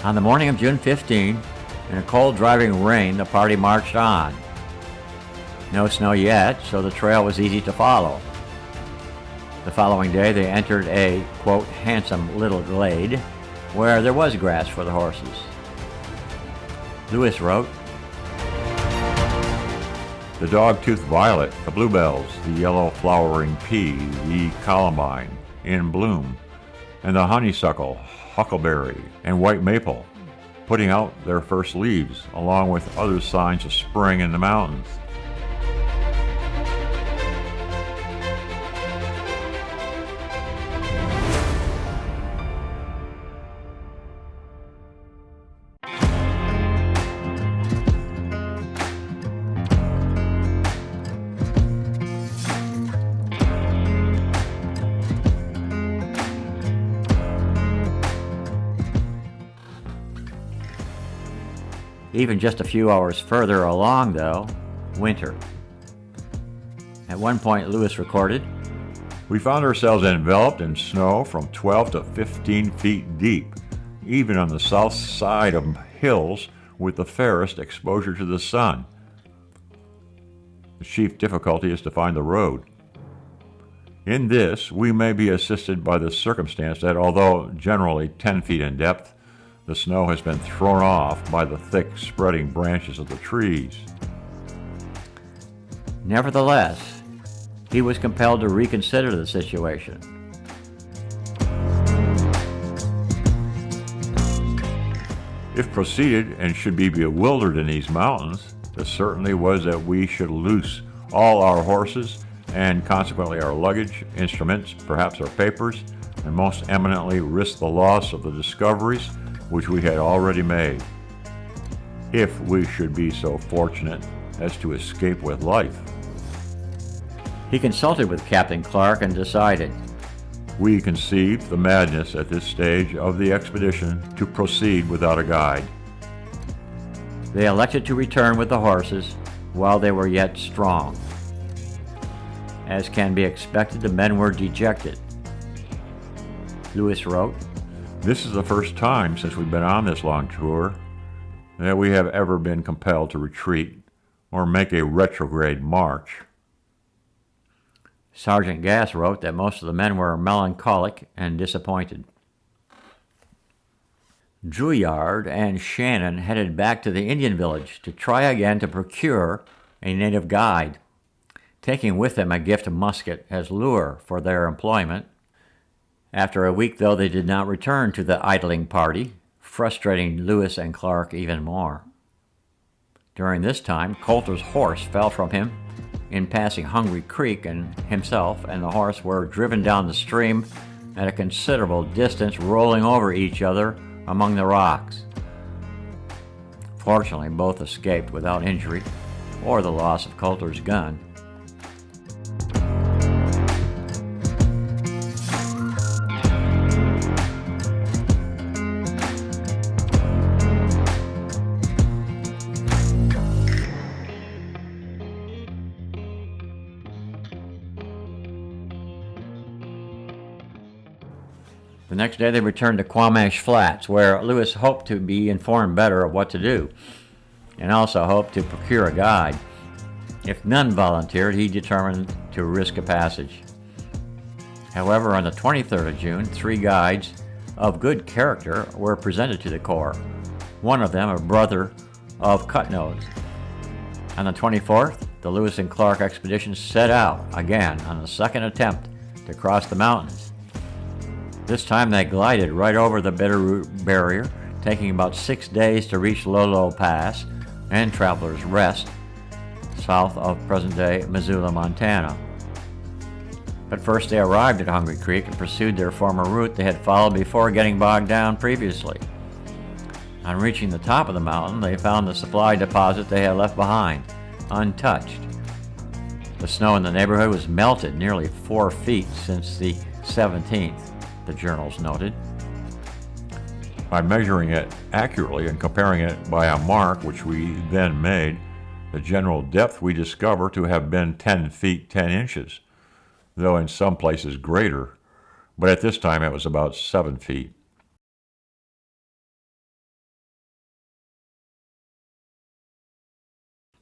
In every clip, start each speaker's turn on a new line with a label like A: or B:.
A: On the morning of June 15, in a cold driving rain, the party marched on. No snow yet, so the trail was easy to follow. The following day they entered a, quote, handsome little glade where there was grass for the horses. Lewis wrote,
B: "The dog-toothed violet, the bluebells, the yellow flowering pea, the columbine in bloom, and the honeysuckle, huckleberry, and white maple, putting out their first leaves, along with other signs of spring in the mountains."
A: Even just a few hours further along, though, winter. At one point, Lewis recorded,
B: "We found ourselves enveloped in snow from 12 to 15 feet deep, even on the south side of hills with the fairest exposure to the sun. The chief difficulty is to find the road. In this, we may be assisted by the circumstance that although generally 10 feet in depth, the snow has been thrown off by the thick spreading branches of the trees."
A: Nevertheless, he was compelled to reconsider the situation.
B: If proceeded and should be bewildered in these mountains, the certainty was that we should loose all our horses and consequently our luggage, instruments, perhaps our papers, and most eminently risk the loss of the discoveries which we had already made, if we should be so fortunate as to escape with life.
A: He consulted with Captain Clark and decided,
B: We conceived the madness at this stage of the expedition to proceed without a guide.
A: They elected to return with the horses while they were yet strong. As can be expected, the men were dejected. Lewis wrote,
B: "This is the first time since we've been on this long tour that we have ever been compelled to retreat or make a retrograde march."
A: Sergeant Gass wrote that most of the men were melancholic and disappointed. Drouillard and Shannon headed back to the Indian village to try again to procure a native guide, taking with them a gift musket as lure for their employment. After a week, though, they did not return to the idling party, frustrating Lewis and Clark even more. During this time, Coulter's horse fell from him in passing Hungry Creek, and himself and the horse were driven down the stream at a considerable distance, rolling over each other among the rocks. Fortunately, both escaped without injury or the loss of Coulter's gun. The next day they returned to Quamash Flats, where Lewis hoped to be informed better of what to do, and also hoped to procure a guide. If none volunteered, he determined to risk a passage. However, on the 23rd of June, 3 guides of good character were presented to the Corps, one of them a brother of Cutnose. On the 24th, the Lewis and Clark expedition set out again on the second attempt to cross the mountains. This time they glided right over the Bitterroot barrier, taking about 6 days to reach Lolo Pass and Traveler's Rest, south of present-day Missoula, Montana. But first they arrived at Hungry Creek and pursued their former route they had followed before getting bogged down previously. On reaching the top of the mountain, they found the supply deposit they had left behind, untouched. The snow in the neighborhood was melted nearly 4 feet since the 17th, the journals noted.
B: By measuring it accurately and comparing it by a mark which we then made, the general depth we discover to have been 10 feet 10 inches, though in some places greater, but at this time it was about 7 feet.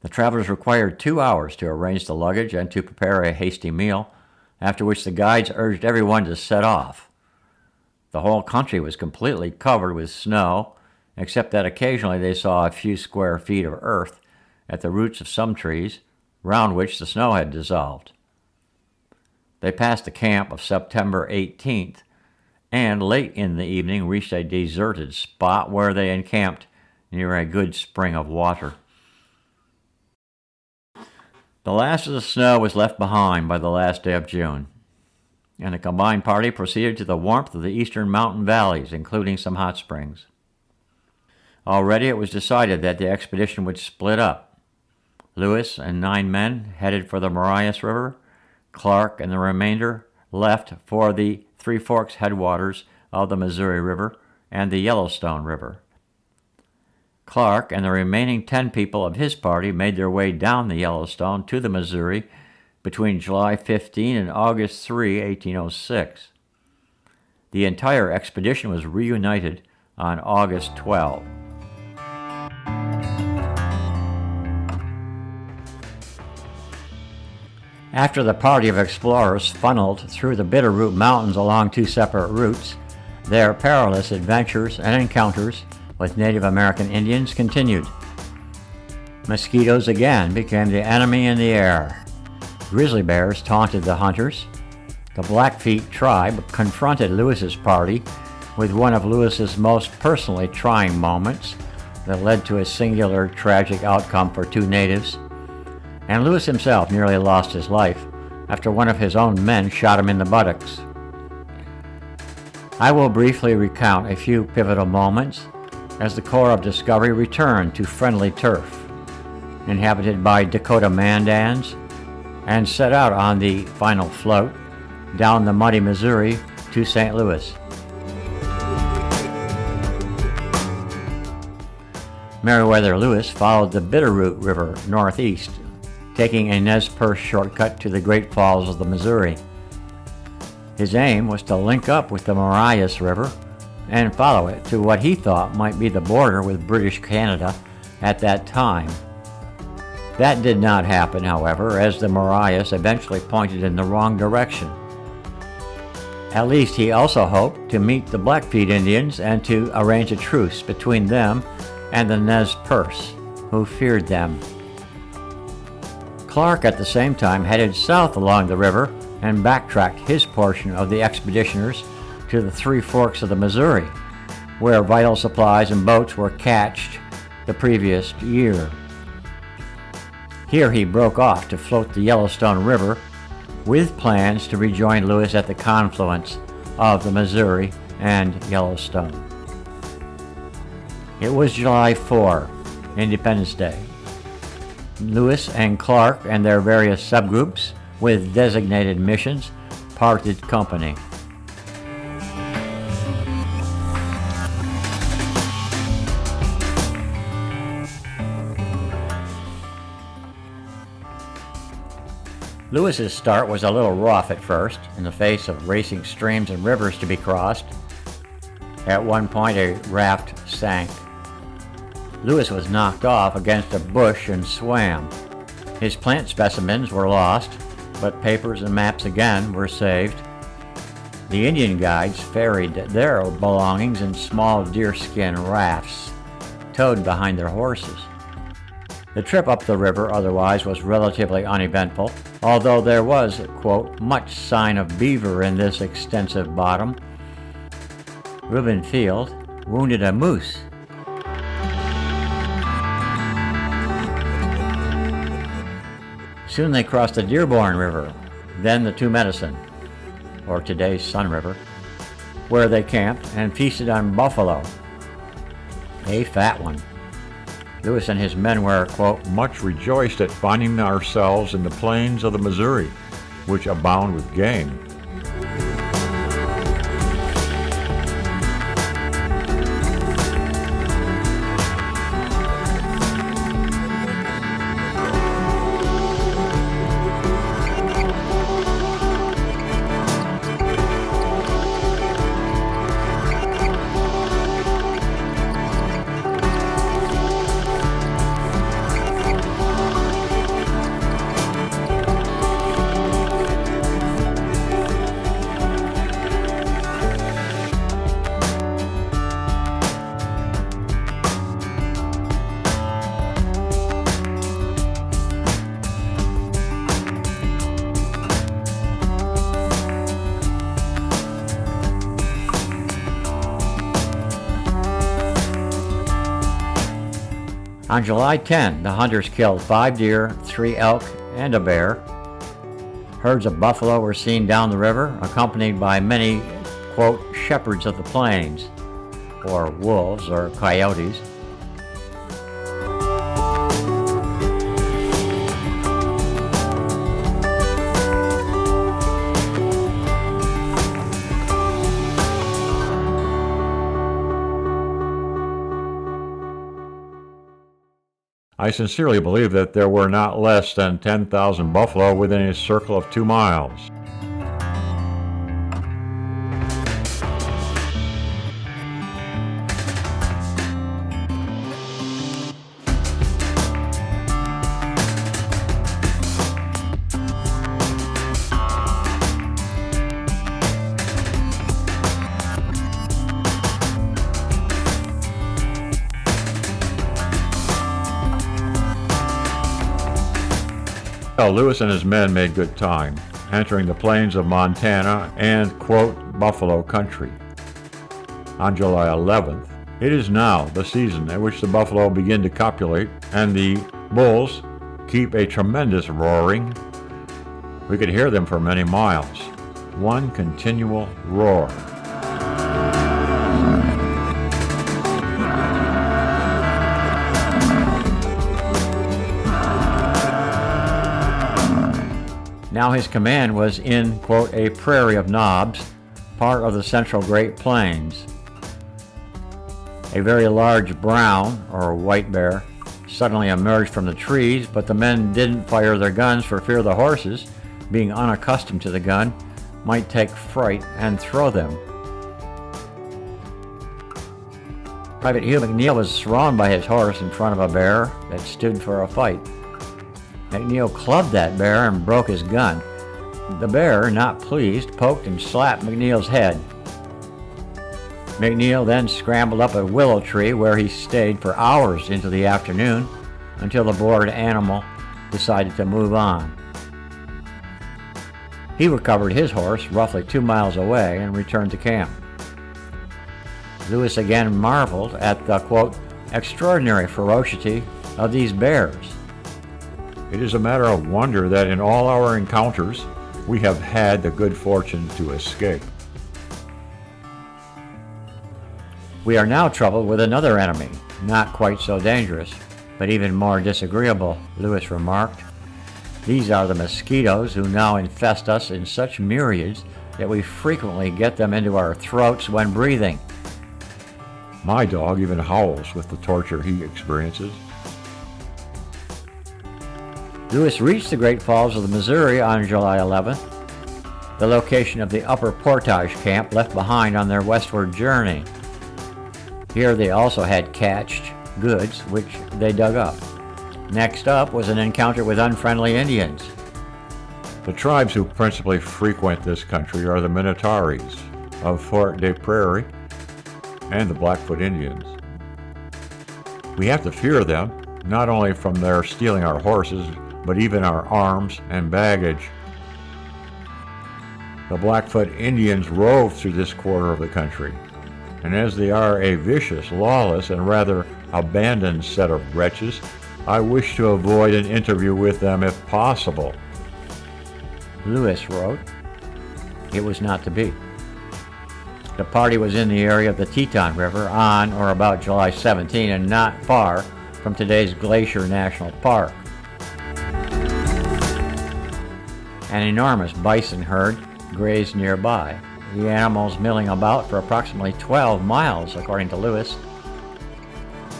A: The travelers required 2 hours to arrange the luggage and to prepare a hasty meal, after which the guides urged everyone to set off. The whole country was completely covered with snow, except that occasionally they saw a few square feet of earth at the roots of some trees, round which the snow had dissolved. They passed the camp of September 18th, and late in the evening reached a deserted spot where they encamped near a good spring of water. The last of the snow was left behind by the last day of June, and the combined party proceeded to the warmth of the eastern mountain valleys, including some hot springs. Already it was decided that the expedition would split up. Lewis and 9 men headed for the Marias River. Clark and the remainder left for the Three Forks headwaters of the Missouri River and the Yellowstone River. Clark and the remaining 10 people of his party made their way down the Yellowstone to the Missouri between July 15 and August 3, 1806. The entire expedition was reunited on August 12. After the party of explorers funneled through the Bitterroot Mountains along 2 separate routes, their perilous adventures and encounters with Native American Indians continued. Mosquitoes again became the enemy in the air. Grizzly bears taunted the hunters. The Blackfeet tribe confronted Lewis's party with one of Lewis's most personally trying moments that led to a singular tragic outcome for 2 natives. And Lewis himself nearly lost his life after one of his own men shot him in the buttocks. I will briefly recount a few pivotal moments as the Corps of Discovery returned to friendly turf, inhabited by Dakota Mandans, and set out on the final float down the muddy Missouri to St. Louis. Meriwether Lewis followed the Bitterroot River northeast, taking a Nez Perce shortcut to the Great Falls of the Missouri. His aim was to link up with the Marias River and follow it to what he thought might be the border with British Canada at that time. That did not happen, however, as the Marias eventually pointed in the wrong direction. At least he also hoped to meet the Blackfeet Indians and to arrange a truce between them and the Nez Perce, who feared them. Clark at the same time headed south along the river and backtracked his portion of the expeditioners to the Three Forks of the Missouri, where vital supplies and boats were cached the previous year. Here he broke off to float the Yellowstone River with plans to rejoin Lewis at the confluence of the Missouri and Yellowstone. It was July 4, Independence Day. Lewis and Clark and their various subgroups with designated missions parted company. Lewis's start was a little rough at first, in the face of racing streams and rivers to be crossed. At one point, a raft sank. Lewis was knocked off against a bush and swam. His plant specimens were lost, but papers and maps again were saved. The Indian guides ferried their belongings in small deerskin rafts, towed behind their horses. The trip up the river otherwise was relatively uneventful, although there was, quote, much sign of beaver in this extensive bottom. Reuben Field wounded a moose. Soon they crossed the Dearborn River, then the Two Medicine, or today's Sun River, where they camped and feasted on buffalo, a fat one. Lewis and his men were, quote,
B: much rejoiced at finding ourselves in the plains of the Missouri, which abound with game.
A: On July 10, the hunters killed 5 deer, 3 elk, and a bear. Herds of buffalo were seen down the river, accompanied by many, quote, shepherds of the plains, or wolves or coyotes.
B: I sincerely believe that there were not less than 10,000 buffalo within a circle of 2 miles. Lewis and his men made good time, entering the plains of Montana and, quote, buffalo country. On July 11th, it is now the season at which the buffalo begin to copulate and the bulls keep a tremendous roaring. We could hear them for many miles, one continual roar.
A: Now his command was in, quote, a prairie of knobs, part of the central Great Plains. A very large brown, or white bear, suddenly emerged from the trees, but the men didn't fire their guns for fear the horses, being unaccustomed to the gun, might take fright and throw them. Private Hugh McNeil was thrown by his horse in front of a bear that stood for a fight. McNeil clubbed that bear and broke his gun. The bear, not pleased, poked and slapped McNeil's head. McNeil then scrambled up a willow tree where he stayed for hours into the afternoon until the bored animal decided to move on. He recovered his horse roughly 2 miles away and returned to camp. Lewis again marveled at the, quote, extraordinary ferocity of these bears.
B: It is a matter of wonder that in all our encounters, we have had the good fortune to escape.
A: We are now troubled with another enemy, not quite so dangerous, but even more disagreeable, Lewis remarked. These are the mosquitoes who now infest us in such myriads that we frequently get them into our throats when breathing.
B: My dog even howls with the torture he experiences.
A: Lewis reached the Great Falls of the Missouri on July 11th, the location of the Upper Portage camp left behind on their westward journey. Here they also had cached goods, which they dug up. Next up was an encounter with unfriendly Indians.
B: The tribes who principally frequent this country are the Minataris of Fort des Prairies and the Blackfoot Indians. We have to fear them, not only from their stealing our horses, but even our arms and baggage. The Blackfoot Indians rove through this quarter of the country, and as they are a vicious, lawless, and rather abandoned set of wretches, I wish to avoid an interview with them if possible.
A: Lewis wrote, it was not to be. The party was in the area of the Teton River on or about July 17 and not far from today's Glacier National Park. An enormous bison herd grazed nearby, the animals milling about for approximately 12 miles, according to Lewis.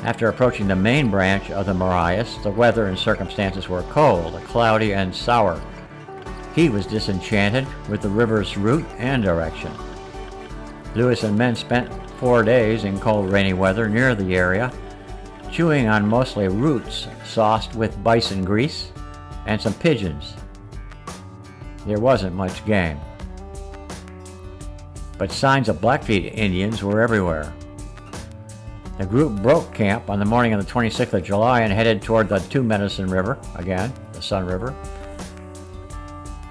A: After approaching the main branch of the Marias, the weather and circumstances were cold, cloudy, and sour. He was disenchanted with the river's route and direction. Lewis and men spent 4 days in cold, rainy weather near the area, chewing on mostly roots sauced with bison grease and some pigeons. There wasn't much game, but signs of Blackfeet Indians were everywhere. The group broke camp on the morning of the 26th of July and headed toward the Two Medicine River, again, the Sun River.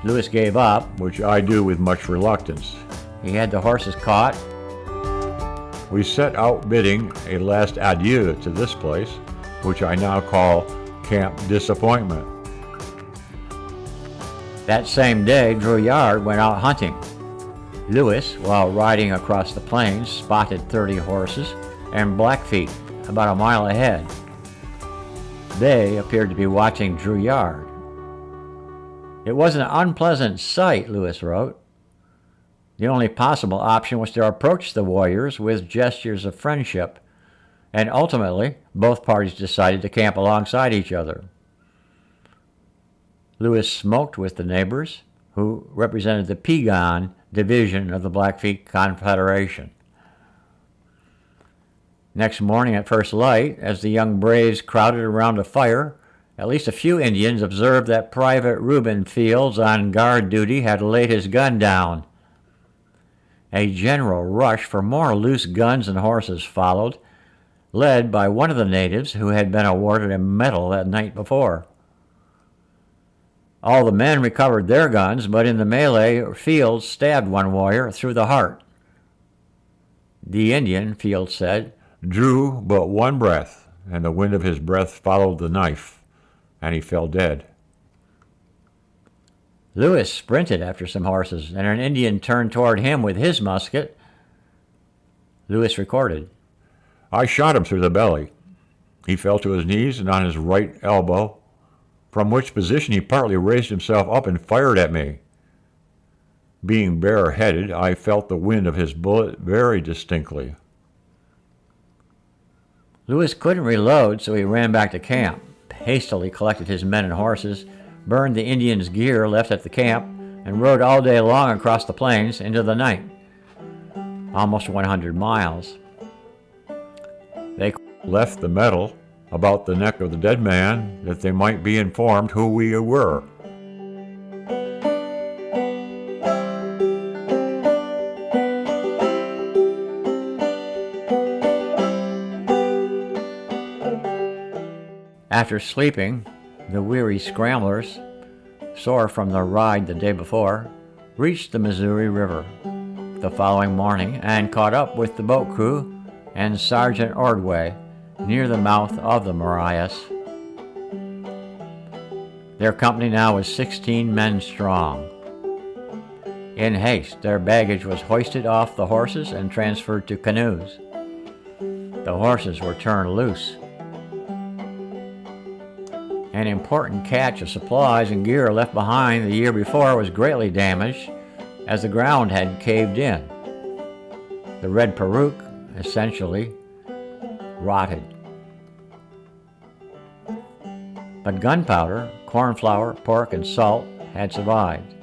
A: Lewis gave up,
B: which I do with much reluctance.
A: He had the horses caught.
B: We set out bidding a last adieu to this place, which I now call Camp Disappointment.
A: That same day, Drew Yard went out hunting. Lewis, while riding across the plains, spotted 30 horses and Blackfeet about a mile ahead. They appeared to be watching Drew Yard. It was an unpleasant sight, Lewis wrote. The only possible option was to approach the warriors with gestures of friendship, and ultimately both parties decided to camp alongside each other. Lewis smoked with the neighbors, who represented the Piegan division of the Blackfeet Confederation. Next morning at first light, as the young braves crowded around a fire, at least a few Indians observed that Private Reuben Fields on guard duty had laid his gun down. A general rush for more loose guns and horses followed, led by one of the natives who had been awarded a medal that night before. All the men recovered their guns, but in the melee, Fields stabbed one warrior through the heart. The Indian, Fields said,
B: drew but one breath, and the wind of his breath followed the knife, and he fell dead.
A: Lewis sprinted after some horses, and an Indian turned toward him with his musket. Lewis recorded,
B: I shot him through the belly. He fell to his knees and on his right elbow, from which position he partly raised himself up and fired at me. Being bare-headed, I felt the wind of his bullet very distinctly.
A: Lewis couldn't reload, so he ran back to camp, hastily collected his men and horses, burned the Indians' gear left at the camp, and rode all day long across the plains into the night, almost 100 miles.
B: They left the medal about the neck of the dead man that they might be informed who we were.
A: After sleeping, the weary scramblers, sore from the ride the day before, reached the Missouri River the following morning and caught up with the boat crew and Sergeant Ordway near the mouth of the Marias. Their company now was 16 men strong. In haste, their baggage was hoisted off the horses and transferred to canoes. The horses were turned loose. An important cache of supplies and gear left behind the year before was greatly damaged as the ground had caved in. The red peruke essentially rotted. But gunpowder, corn flour, pork, and salt had survived.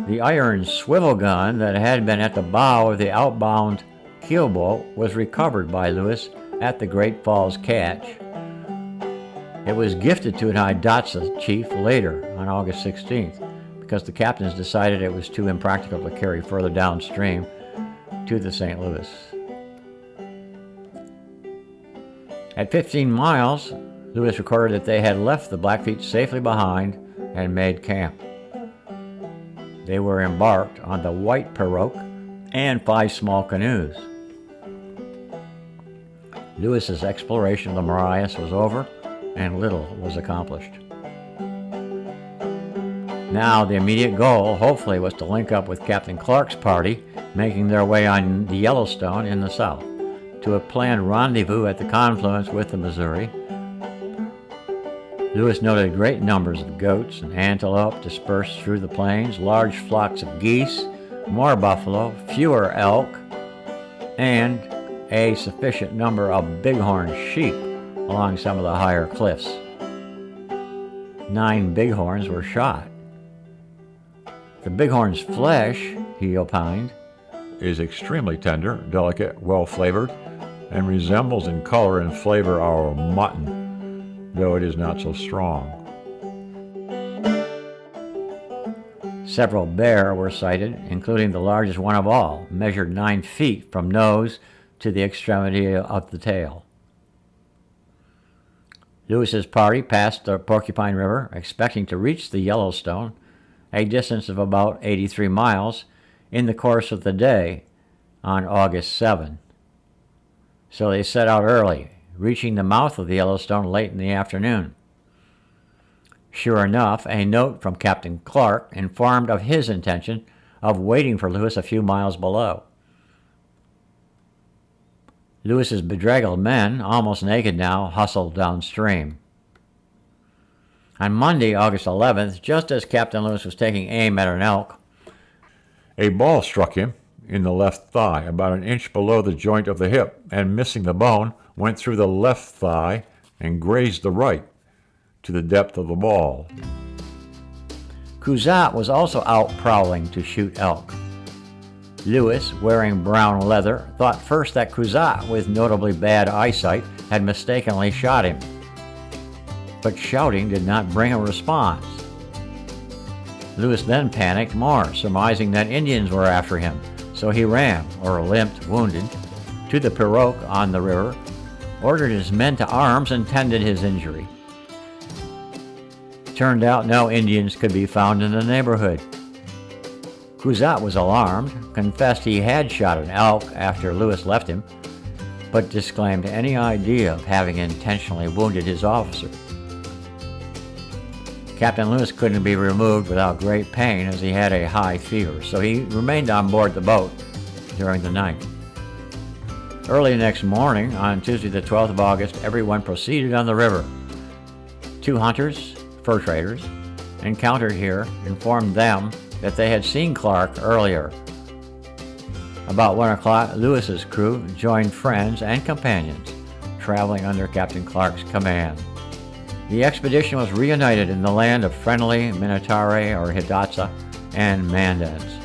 A: The iron swivel gun that had been at the bow of the outbound keelboat was recovered by Lewis at the Great Falls Cache. It was gifted to an Hidatsa chief later on August 16th because the captains decided it was too impractical to carry further downstream to the St. Louis. At 15 miles, Lewis recorded that they had left the Blackfeet safely behind and made camp. They were embarked on the White Pirogue and 5 small canoes. Lewis's exploration of the Marias was over, and little was accomplished. Now the immediate goal, hopefully, was to link up with Captain Clark's party, making their way on the Yellowstone in the south, to a planned rendezvous at the confluence with the Missouri. Lewis noted great numbers of goats and antelope dispersed through the plains, large flocks of geese, more buffalo, fewer elk, and a sufficient number of bighorn sheep along some of the higher cliffs. 9 bighorns were shot. The bighorn's flesh, he opined,
B: is extremely tender, delicate, well-flavored, and resembles in color and flavor our mutton, though it is not so strong.
A: Several bear were sighted, including the largest one of all, measured 9 feet from nose to the extremity of the tail. Lewis's party passed the Porcupine River, expecting to reach the Yellowstone, a distance of about 83 miles, in the course of the day on August 7. So they set out early, reaching the mouth of the Yellowstone late in the afternoon. Sure enough, a note from Captain Clark informed of his intention of waiting for Lewis a few miles below. Lewis's bedraggled men, almost naked now, hustled downstream. On Monday, August 11th, just as Captain Lewis was taking aim at an elk,
B: a ball struck him in the left thigh, about an inch below the joint of the hip, and missing the bone, went through the left thigh and grazed the right to the depth of the ball.
A: Cousat was also out prowling to shoot elk. Lewis, wearing brown leather, thought first that Cousat, with notably bad eyesight, had mistakenly shot him. But shouting did not bring a response. Lewis then panicked more, surmising that Indians were after him, so he ran, or limped, wounded, to the pirogue on the river, ordered his men to arms, and tended his injury. Turned out no Indians could be found in the neighborhood. Cousat was alarmed, confessed he had shot an elk after Lewis left him, but disclaimed any idea of having intentionally wounded his officer. Captain Lewis couldn't be removed without great pain as he had a high fever, so he remained on board the boat during the night. Early next morning, on Tuesday the 12th of August, everyone proceeded on the river. 2 hunters, fur traders, encountered here informed them that they had seen Clark earlier. About 1 o'clock, Lewis's crew joined friends and companions, traveling under Captain Clark's command. The expedition was reunited in the land of friendly Minotari or Hidatsa and Mandans.